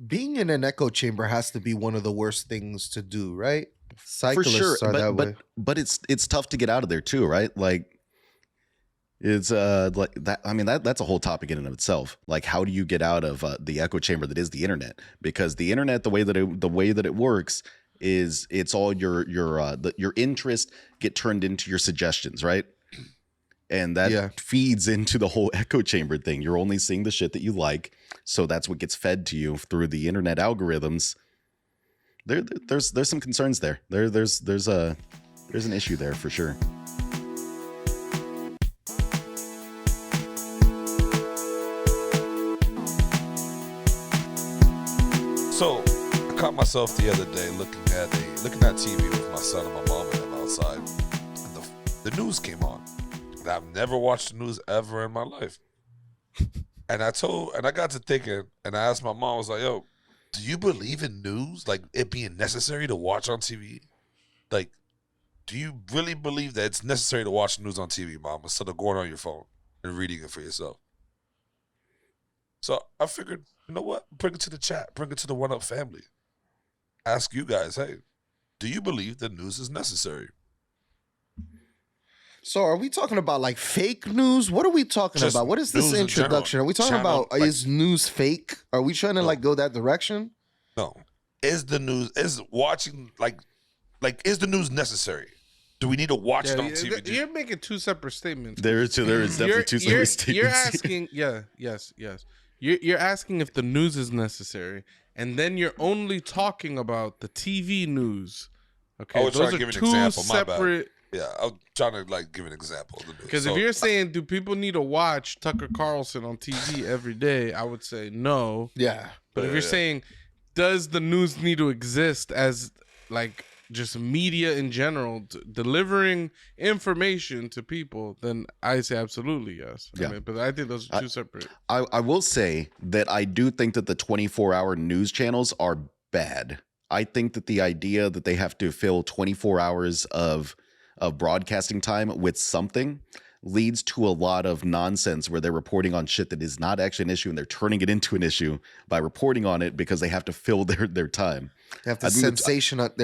Being in an echo chamber has to be one of the worst things to do, right? For sure. Cyclists are that way. But it's tough to get out of there too, right? Like it's like that. I mean that's a whole topic in and of itself. Like how do you get out of the echo chamber that is the internet? Because the internet, the way that it works is it's all your interest get turned into your suggestions, right? And that feeds into the whole echo chamber thing. You're only seeing the shit that you like, so that's what gets fed to you through the internet algorithms. There's some concerns there. There's an issue there for sure. So I caught myself the other day looking at TV with my son and my mom and them outside, and the news came on. And I've never watched the news ever in my life. And I got to thinking, and I asked my mom, I was like, "Yo, do you believe in news? Like it being necessary to watch on TV? Like, do you really believe that it's necessary to watch the news on TV, Mom, instead of going on your phone and reading it for yourself?" So I figured, you know what? Bring it to the chat. Bring it to the One Up family. Ask you guys, hey, do you believe that news is necessary? So are we talking about like fake news? What are we talking Just about? What is this news in introduction? general. Are we talking Channel, about is news fake? Are we trying to like go that direction? No. Is the news, is watching, like is the news necessary? Do we need to watch it on TV? You're making two separate statements. There is definitely two separate statements. You're asking, yes. You're asking if the news is necessary, and then you're only talking about the TV news. Okay, I was trying to give an example. My bad. Yeah, I was trying to like give an example. Because if you're saying, do people need to watch Tucker Carlson on TV every day? I would say no. Yeah. But if you're saying, does the news need to exist as like just media in general, delivering information to people, then I say absolutely yes. Yeah. I mean, but I think those are two separate. I will say that I do think that the 24-hour news channels are bad. I think that the idea that they have to fill 24 hours of broadcasting time with something leads to a lot of nonsense where they're reporting on shit that is not actually an issue, and they're turning it into an issue by reporting on it because they have to fill their time. They have to they're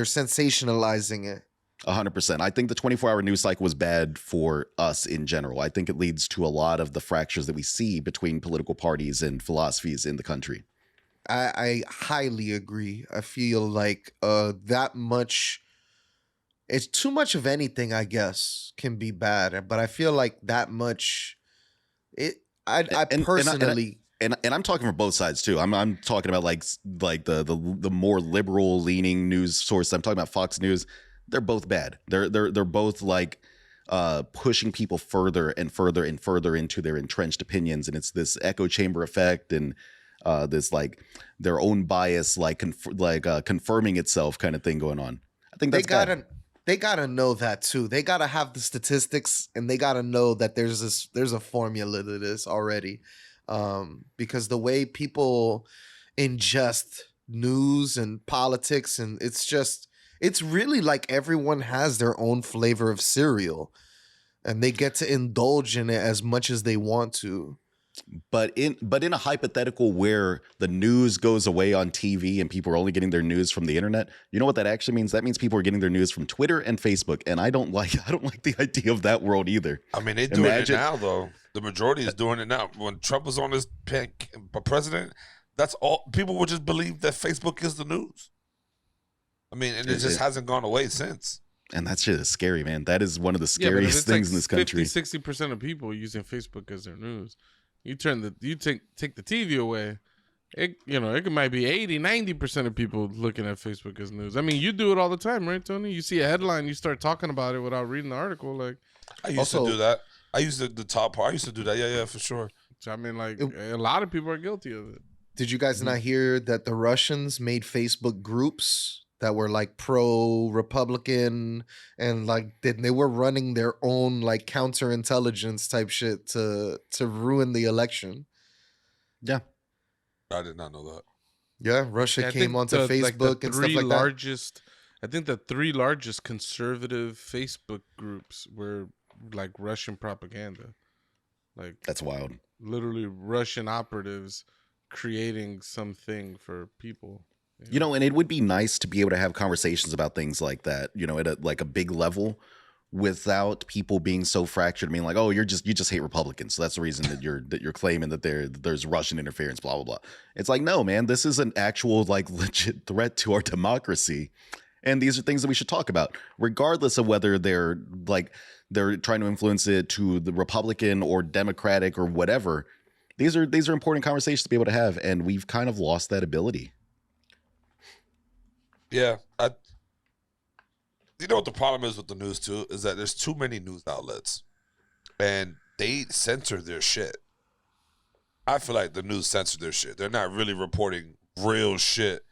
sensationalizing it. 100%. I think the 24-hour news cycle was bad for us in general. I think it leads to a lot of the fractures that we see between political parties and philosophies in the country. I highly agree. I feel like that much, it's too much of anything, I guess, can be bad. But I feel like that much, I personally. And I'm talking from both sides too. I'm talking about like the more liberal leaning news source. I'm talking about Fox News. They're both bad. They're both like pushing people further and further and further into their entrenched opinions, and it's this echo chamber effect and this like their own bias like confirming itself kind of thing going on. I think that's bad. They gotta know that too. They gotta have the statistics, and they gotta know that there's a formula to this already. Because the way people ingest news and politics, and it's really like everyone has their own flavor of cereal, and they get to indulge in it as much as they want to. But in a hypothetical where the news goes away on TV and people are only getting their news from the internet, you know what that actually means? That means people are getting their news from Twitter and Facebook, and I don't like the idea of that world either. I mean, they're doing it now, though. The majority is doing it now. When Trump was on his president, that's all people would just believe that Facebook is the news. I mean, and it just hasn't gone away since. And that shit is scary, man. That is one of the scariest things in this country. 50-60% of people using Facebook as their news. You take the TV away, it might be 80-90% of people looking at Facebook as news. I mean, you do it all the time, right, Tony? You see a headline, you start talking about it without reading the article. Like, I used to do that. I used to the top part. I used to do that. Yeah, for sure. So, I mean, like a lot of people are guilty of it. Did you guys not hear that the Russians made Facebook groups that were like pro-Republican, and like they were running their own like counterintelligence type shit to ruin the election? Yeah, I did not know that. Yeah, Russia came onto Facebook and stuff like that. I think the three largest conservative Facebook groups were like Russian propaganda. Like, that's wild. Literally, Russian operatives creating something for people. You know, and it would be nice to be able to have conversations about things like that, you know, at a big level without people being so fractured, being like, oh, you just hate Republicans. So that's the reason that you're claiming that there's Russian interference, blah, blah, blah. It's like, no, man, this is an actual like legit threat to our democracy. And these are things that we should talk about, regardless of whether they're trying to influence it to the Republican or Democratic or whatever. These are important conversations to be able to have, and we've kind of lost that ability. Yeah, you know what the problem is with the news too is that there's too many news outlets, and they censor their shit. I feel like the news censor their shit. They're not really reporting real shit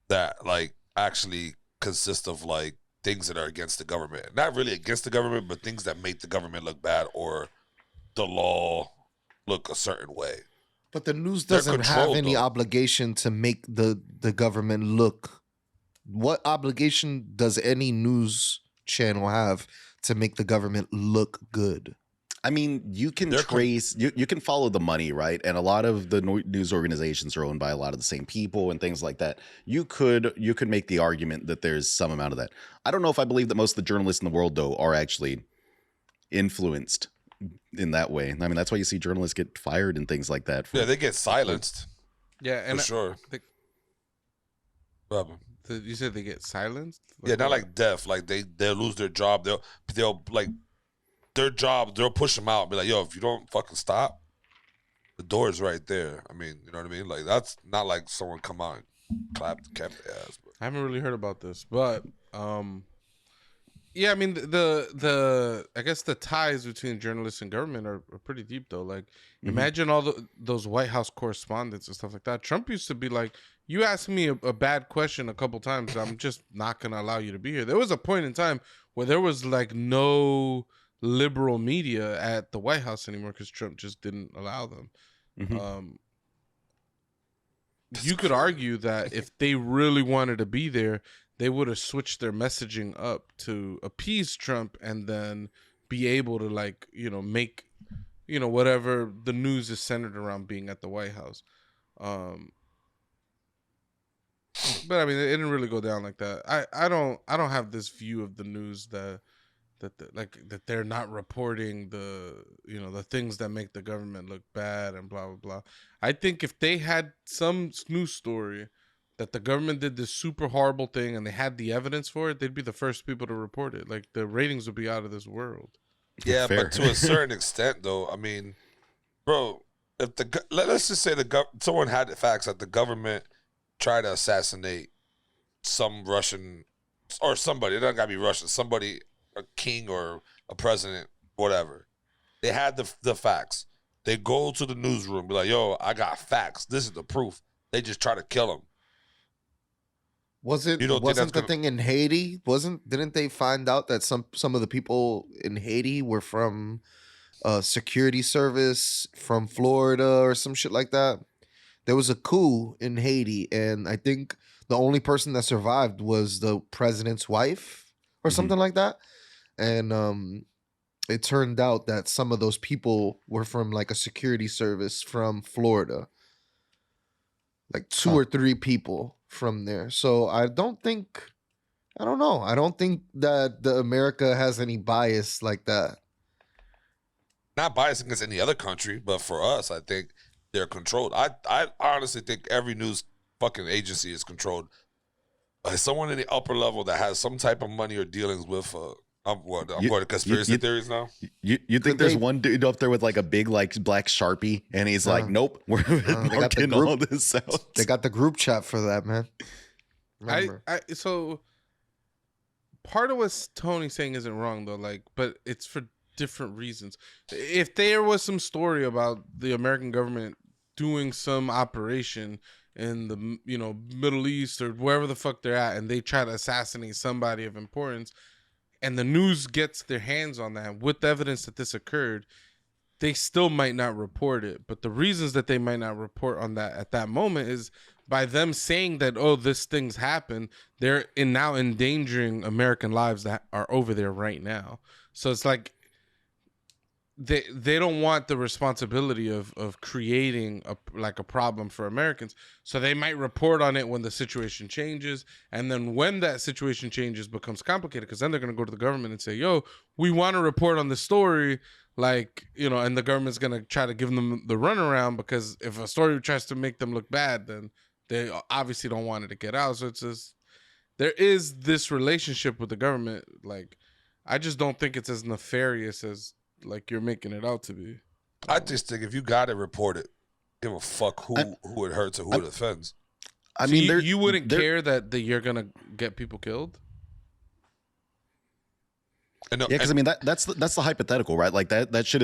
that like actually consist of like things that are against the government. Not really against the government, but things that make the government look bad or the law look a certain way. But the news They're doesn't have controlled, any though. obligation to make the government look. What obligation does any news channel have to make the government look good? I mean, you can you can follow the money, right? And a lot of the news organizations are owned by a lot of the same people and things like that. You could make the argument that there's some amount of that. I don't know if I believe that most of the journalists in the world, though, are actually influenced in that way. I mean, that's why you see journalists get fired and things like that. Yeah, they get silenced Yeah, and for sure. You said they get silenced? Yeah, not like deaf. Like they'll lose their job. They'll like their job. They'll push them out. And be like, yo, if you don't fucking stop, the door's right there. I mean, you know what I mean? Like that's not like someone come out and clap their ass. But. I haven't really heard about this, but yeah, I mean the I guess the ties between journalists and government are pretty deep though. Like imagine all those White House correspondents and stuff like that. Trump used to be like, you ask me a bad question a couple times, I'm just not gonna allow you to be here. There was a point in time where there was like no liberal media at the White House anymore because Trump just didn't allow them. You could argue that if they really wanted to be there, they would have switched their messaging up to appease Trump and then be able to like, you know, make, you know, whatever the news is centered around being at the White House. But I mean, it didn't really go down like that. I don't have this view of the news that they're not reporting the, you know, the things that make the government look bad and blah blah blah. I think if they had some news story that the government did this super horrible thing and they had the evidence for it, they'd be the first people to report it. Like the ratings would be out of this world. Yeah, Fair. but to a certain extent, though, I mean, bro, if let's just say someone had the facts that the government tried to assassinate some Russian or somebody. It doesn't gotta be Russian. Somebody, a king or a president, whatever. They had the facts. They go to the newsroom, be like, "Yo, I got facts. This is the proof." They just try to kill him. Wasn't the thing in Haiti? Didn't they find out that some of the people in Haiti were from security service from Florida or some shit like that? There was a coup in Haiti, and I think the only person that survived was the president's wife or something like that. And it turned out that some of those people were from like a security service from Florida. Like two or three people from there. So I don't think that the America has any bias like that. Not biased against any other country, but for us, I think they're controlled. I honestly think every news fucking agency is controlled by someone in the upper level that has some type of money or dealings with. I'm going to conspiracy theories now. You think there's one dude up there with like a big like black Sharpie, and he's like, "Nope, we're marking all this out." They got the group chat for that, man. So part of what Tony's saying isn't wrong though, like, but it's for different reasons. If there was some story about the American government doing some operation in the, you know, Middle East or wherever the fuck they're at, and they try to assassinate somebody of importance, and the news gets their hands on that with evidence that this occurred, they still might not report it. But the reasons that they might not report on that at that moment is by them saying that, oh, this thing's happened, they're now endangering American lives that are over there right now. So it's like, they don't want the responsibility of creating a problem for Americans. So they might report on it when the situation changes, and then when that situation changes becomes complicated, because then they're going to go to the government and say, yo, we want to report on the story, like, you know, and the government's going to try to give them the runaround, because if a story tries to make them look bad, then they obviously don't want it to get out. So it's just, there is this relationship with the government. Like, I just don't think it's as nefarious as like you're making it out to be. I just think if you got it, report it. Give a fuck who it hurts or who it offends. I So mean, you wouldn't care that you're gonna get people killed. And, Yeah, because I mean that's the hypothetical, right? Like that shit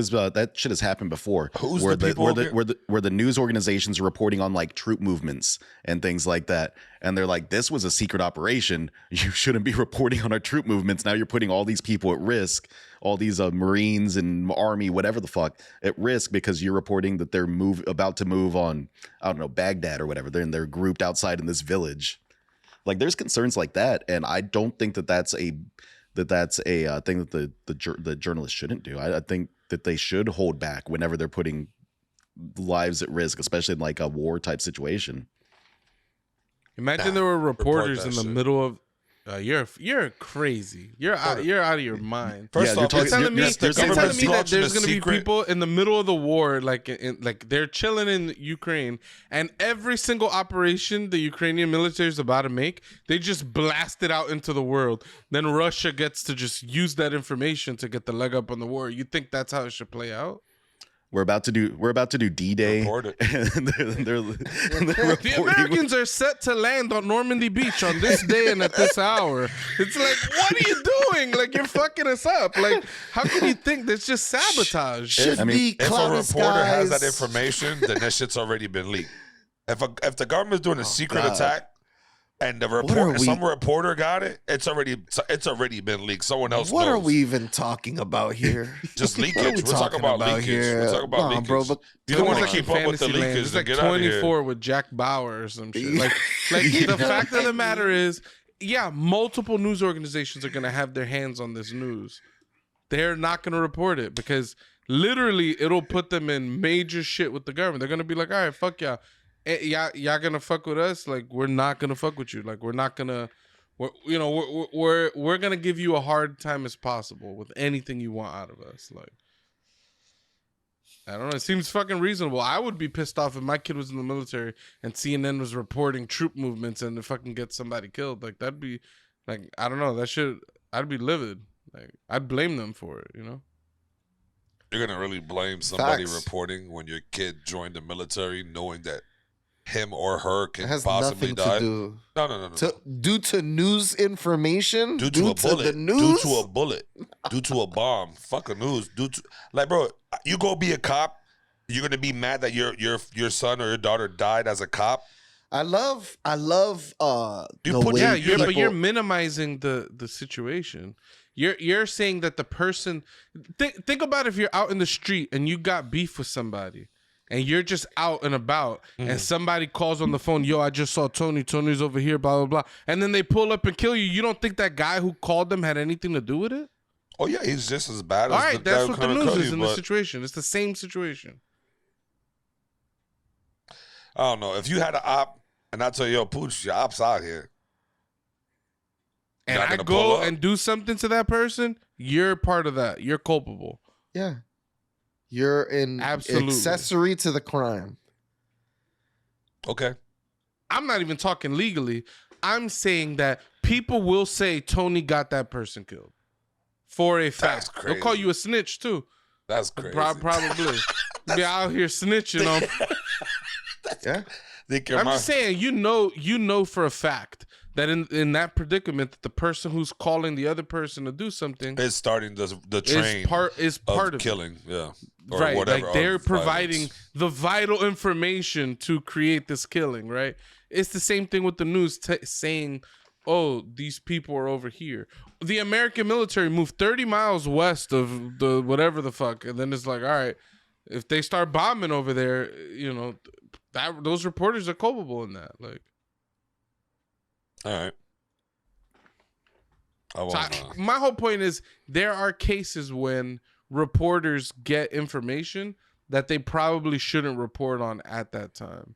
has happened before. Who's where the people where the news organizations are reporting on like troop movements and things like that, and they're like, this was a secret operation. You shouldn't be reporting on our troop movements. Now you're putting all these people at risk, all these Marines and Army, whatever the fuck, at risk because you're reporting that they're about to move on, I don't know, Baghdad or whatever. They're grouped outside in this village. Like there's concerns like that, and I don't think that's a thing that the journalists shouldn't do. I think that they should hold back whenever they're putting lives at risk, especially in like a war type situation. Imagine there were reporters in the shit. middle of. You're crazy. You're out of your mind. First Yeah, off, you're it's talking- You're you're- telling me, you're you're saying telling me that launching there's a going to be secret- people in the middle of the war, like they're chilling in Ukraine, and every single operation the Ukrainian military is about to make, they just blast it out into the world. Then Russia gets to just use that information to get the leg up on the war. You think that's how it should play out? We're about to do D-Day. Report it. And they're The reporting- Americans are set to land on Normandy Beach on this day and at this hour. It's like, what are you doing? Like, you're fucking us up. Like, how can you think that's just sabotage? Should I mean, be If a cloudy reporter has that skies. information, then that shit's already been leaked. If the government's doing a secret God. attack and the are report, we- some reporter got it, it's already been leaked. Someone else What knows. are we even talking about here? Just leakage. What are we We're talking about leakage. here? We're talking about Nah, leakage. bro, but You don't come want on. to keep up with the Fantasyland. leakers. It's Then like get out of here. 24 with Jack Bauer or some shit. Like You the know fact what of I the matter mean? is, yeah, multiple news organizations are going to have their hands on this news. They're not going to report it because literally it'll put them in major shit with the government. They're going to be like, all right, fuck y'all. Y'all going to fuck with us? Like, we're not going to fuck with you. Like, we're not going to... We're gonna give you a hard time as possible with anything you want out of us. Like, I don't know. It seems fucking reasonable. I would be pissed off if my kid was in the military and CNN was reporting troop movements and to fucking get somebody killed. Like, that'd be like, I don't know. I'd be livid. Like, I'd blame them for it. You know. You're gonna really blame somebody Facts. reporting when your kid joined the military, knowing that him or her It can has possibly nothing die. to do. No. Due to news information, Due to a the bullet, news, due to a bullet, due to a bomb. Fuck a news. Due to like, bro, you go be a cop. You're gonna be mad that your son or your daughter died as a cop. I love You the put- way Yeah, But people- you're minimizing the situation. You're saying that the person think about if you're out in the street and you got beef with somebody and you're just out and about and somebody calls on the phone, yo, I just saw Tony's over here, blah blah blah, and then they pull up and kill you. You don't think that guy who called them had anything to do with it? Oh yeah, he's just as bad as All the right, guy that's who what the come and news kill is you, in this but situation. It's the same situation. I don't know. If you had an op and I tell you, yo, Pooch, your op's out here. And Not I gonna pull go up? and do something to that person, you're part of that. You're culpable. yeah, you're an Absolutely. accessory to the crime. Okay. I'm not even talking legally. I'm saying that people will say Tony got that person killed for a fact. crazy. They'll call you a snitch too. That's crazy. Probably. Be out here snitching on. Yeah, Think your I'm mind- just saying, you know for a fact that in that predicament, that the person who's calling the other person to do something It's starting the train is part of it. killing. Yeah. Or Right, whatever. like they're or providing violence. the vital information to create this killing, right? It's the same thing with the news saying, oh, these people are over here. The American military moved 30 miles west of the whatever the fuck, and then it's like, all right, if they start bombing over there, you know, those reporters are culpable in that. Like, All right. I so won't, my whole point is there are cases when reporters get information that they probably shouldn't report on at that time.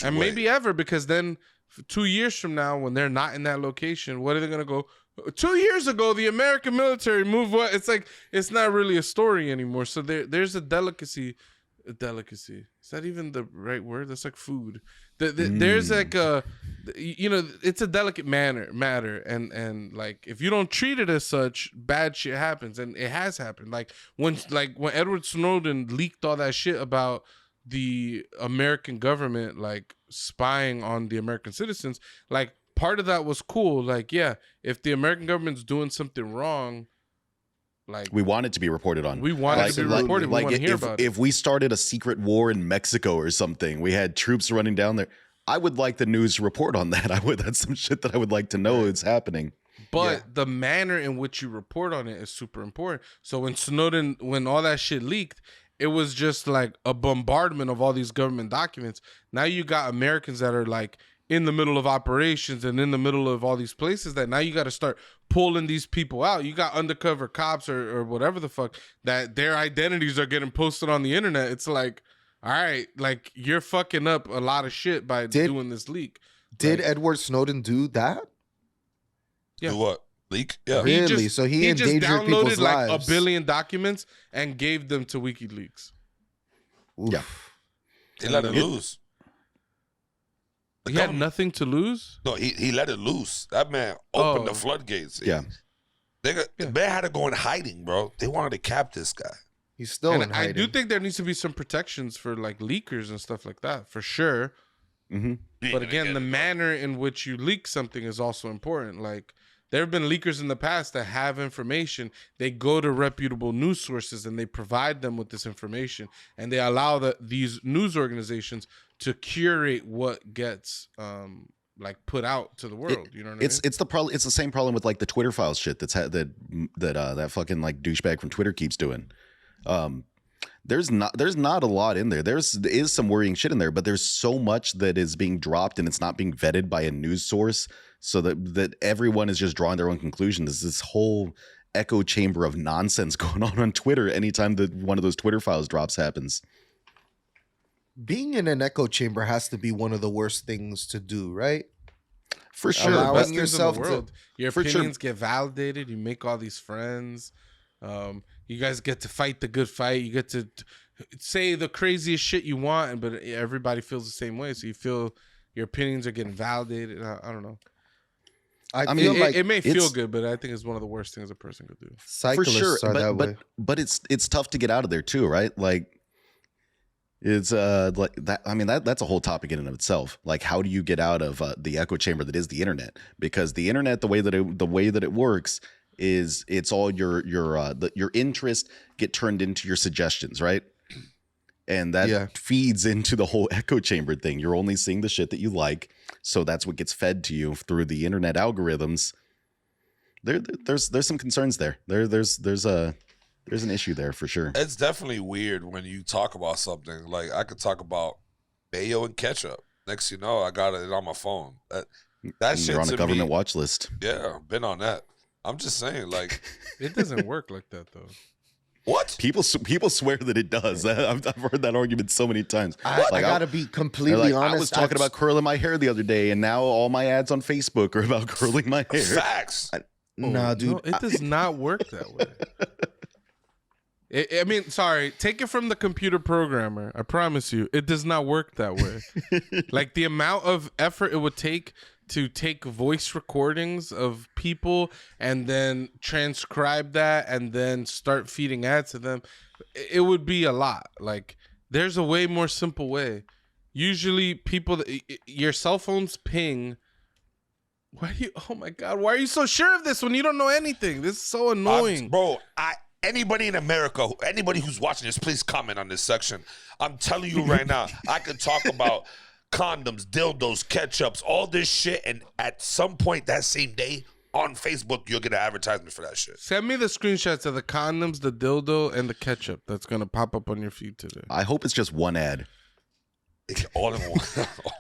And maybe ever, because then 2 years from now, when they're not in that location, what are they going to go? 2 years ago, the American military moved what? It's like, it's not really a story anymore. So there's a delicacy. Is that even the right word? That's like food. There's like a, it's a delicate matter. And like, if you don't treat it as such, bad shit happens. And it has happened. Like when Edward Snowden leaked all that shit about the American government, like spying on the American citizens, like part of that was cool. Like, yeah, if the American government's doing something wrong, like we want it to be reported on. We want it to be reported. We want to hear about it. If we started a secret war in Mexico or something, we had troops running down there, I would like the news to report on that. That's some shit that I would like to know is happening. But the manner in which you report on it is super important. So when all that shit leaked, it was just like a bombardment of all these government documents. Now you got Americans that are like in the middle of operations and in the middle of all these places that now you got to start pulling these people out. You got undercover cops or whatever the fuck that their identities are getting posted on the internet. It's like, all right, like you're fucking up a lot of shit by doing this leak. Did Edward Snowden do that? Yeah. Do what? Leak? Yeah. Really? So he endangered just downloaded people's like lives. 1 billion documents and gave them to WikiLeaks. Oof. Yeah. He let it loose. He had nothing to lose? No, he let it loose. That man opened the floodgates. Yeah. The man had to go in hiding, bro. They wanted to cap this guy. He's still in hiding. I do think there needs to be some protections for like leakers and stuff like that, for sure. Mm-hmm. But again, the manner in which you leak something is also important. Like, there have been leakers in the past that have information. They go to reputable news sources and they provide them with this information, and they allow these news organizations to curate what gets like put out to the world. You know what I mean? It's the problem. It's the same problem with like the Twitter files shit that fucking like douchebag from Twitter keeps doing. There's not a lot in there. There is some worrying shit in there, but there's so much that is being dropped and it's not being vetted by a news source, so that everyone is just drawing their own conclusion. There's this whole echo chamber of nonsense going on Twitter anytime that one of those Twitter files drops happens. Being in an echo chamber has to be one of the worst things to do, right? For sure. Allowing yourself to, your opinions get validated. You make all these friends. You guys get to fight the good fight. You get to say the craziest shit you want, but everybody feels the same way. So you feel your opinions are getting validated. I don't know. I feel like it may feel good, but I think it's one of the worst things a person could do. Cyclists for sure, are that way. But it's tough to get out of there too, right? Like it's like that. I mean, that's a whole topic in and of itself. Like, how do you get out of the echo chamber that is the internet? Because the internet, the way that it works is it's all your interest get turned into your suggestions, right? And that feeds into the whole echo chamber thing. You're only seeing the shit that you like, so that's what gets fed to you through the internet algorithms. There's some concerns there. There's an issue there for sure. It's definitely weird when you talk about something. Like, I could talk about mayo and ketchup. Next you know, I got it on my phone. That shit, you're on a government me, watch list. Yeah, been on that. I'm just saying, like, it doesn't work like that though. What? People swear that it does. I've heard that argument so many times. I gotta be completely honest. I was talking about curling my hair the other day, and now all my ads on Facebook are about curling my hair. Facts. Nah, dude. No, it does not work that way. I mean, sorry, take it from the computer programmer. I promise you, it does not work that way. Like, the amount of effort it would take to take voice recordings of people and then transcribe that and then start feeding ads to them, it would be a lot. Like, there's a way more simple way. Usually people, your cell phones ping. Oh my God, why are you so sure of this when you don't know anything? This is so annoying. Bro, anybody in America, anybody who's watching this, please comment on this section. I'm telling you right now, I could talk about condoms, dildos, ketchups, all this shit, and at some point that same day on Facebook, you'll get an advertisement for that shit. Send me the screenshots of the condoms, the dildo, and the ketchup that's gonna pop up on your feed today. I hope it's just one ad. All in one.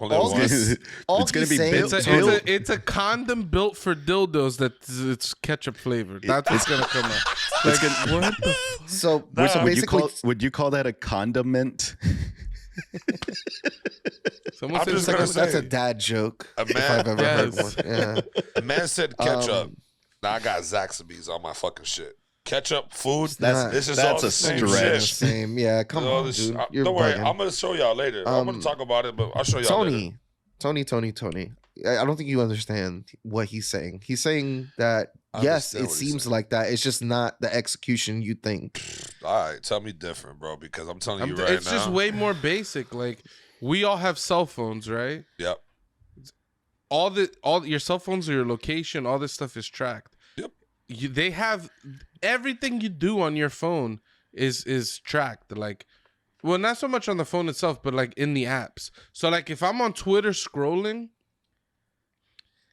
All in All one. he's- all It's gonna he's be saying- built- It's a condom built for dildos that it's ketchup flavored. That's what's gonna come out. Like, what the fuck? So, Nah, so Would you basically, would you call that a condiment? Someone I'm said just gonna that's, say- that's a dad joke. A If man- I've ever heard Yes. one. Yeah. The man said ketchup. Um, Now I got Zaxby's on my fucking shit. Ketchup, food. That's- this is that's all a the same stretch. shit. Same. Yeah. Come All on, this dude. shit. You're Don't worry, bugging. I'm gonna show y'all later. I'm gonna talk about it, but I'll show y'all later. Tony. I don't think you understand what he's saying. He's saying that I yes, understand it what he's seems saying. like that. It's just not the execution you think. All right, tell me different, bro, because I'm telling you right It's now. just way more basic. Like we all have cell phones, right? Yep. All your cell phones or your location, all this stuff is tracked. Yep. They have everything you do on your phone is tracked. Like, well, not so much on the phone itself, but like in the apps. So like if I'm on Twitter scrolling,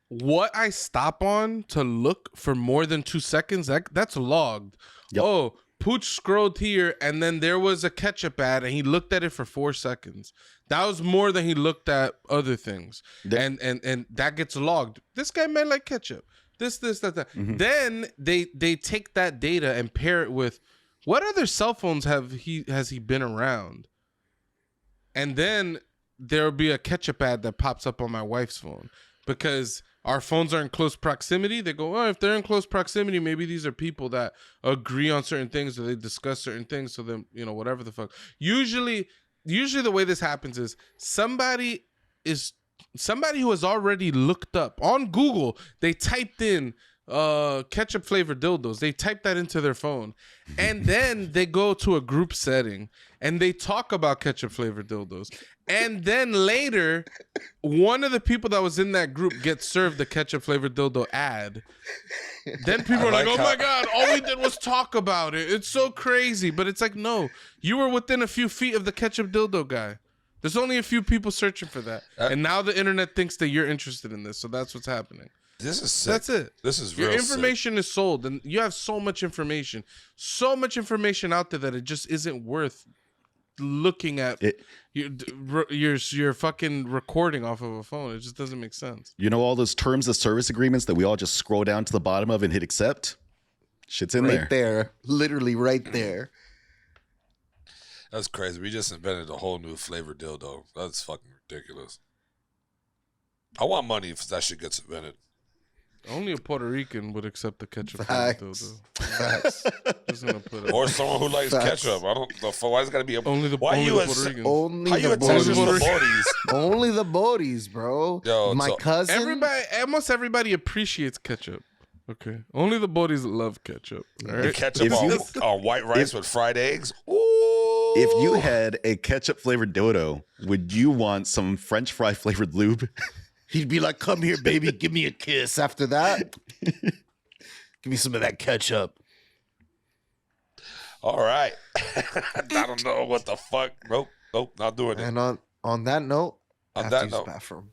what I stop on to look for more than 2 seconds, that's logged. Yep. Oh, Pooch scrolled here and then there was a ketchup ad and he looked at it for 4 seconds. That was more than he looked at other things. The- And that gets logged. This guy might like ketchup. This, that. Then they take that data and pair it with what other cell phones has he been around? And then there'll be a ketchup ad that pops up on my wife's phone because our phones are in close proximity. They go, oh, if they're in close proximity, maybe these are people that agree on certain things or they discuss certain things. So then, whatever the fuck. Usually the way this happens is somebody who has already looked up on Google, they typed in ketchup flavored dildos. They type that into their phone and then they go to a group setting and they talk about ketchup flavored dildos. And then later, one of the people that was in that group gets served the ketchup flavored dildo ad. Then people are like, like oh how- my God, all we did was talk about it. It's so crazy. But it's like, no, you were within a few feet of the ketchup dildo guy. There's only a few people searching for that. And now the internet thinks that you're interested in this. So that's what's happening. This is sick. That's it. This is Your real information is sold, and you have so much information out there that it just isn't worth looking at. You're fucking recording off of a phone. It just doesn't make sense. You know all those terms of service agreements that we all just scroll down to the bottom of and hit accept? Shit's in Right there. Literally right there. That's crazy. We just invented a whole new flavor dildo. That's fucking ridiculous. I want money if that shit gets invented. Only a Puerto Rican would accept the ketchup. Facts. dildo. Facts. Just gonna put it. Or someone who likes Facts. ketchup. I don't know. Why is it gotta be a Only the Why only you the as- Puerto Ricans. Only How you the attach Bodis. to the Puerto bodies? Only the Bodis, bro. Yo, My so- cousin. Almost everybody appreciates ketchup. Okay, only the bodies love ketchup. All right? Ketchup If on, you- on white rice with fried eggs. Ooh. If you had a ketchup flavored dildo, would you want some French fry flavored lube? He'd be like, come here, baby. Give me a kiss. After that, give me some of that ketchup. All right. I don't know what the fuck. Nope, not doing it. And on that note, I On have that to use the note. bathroom.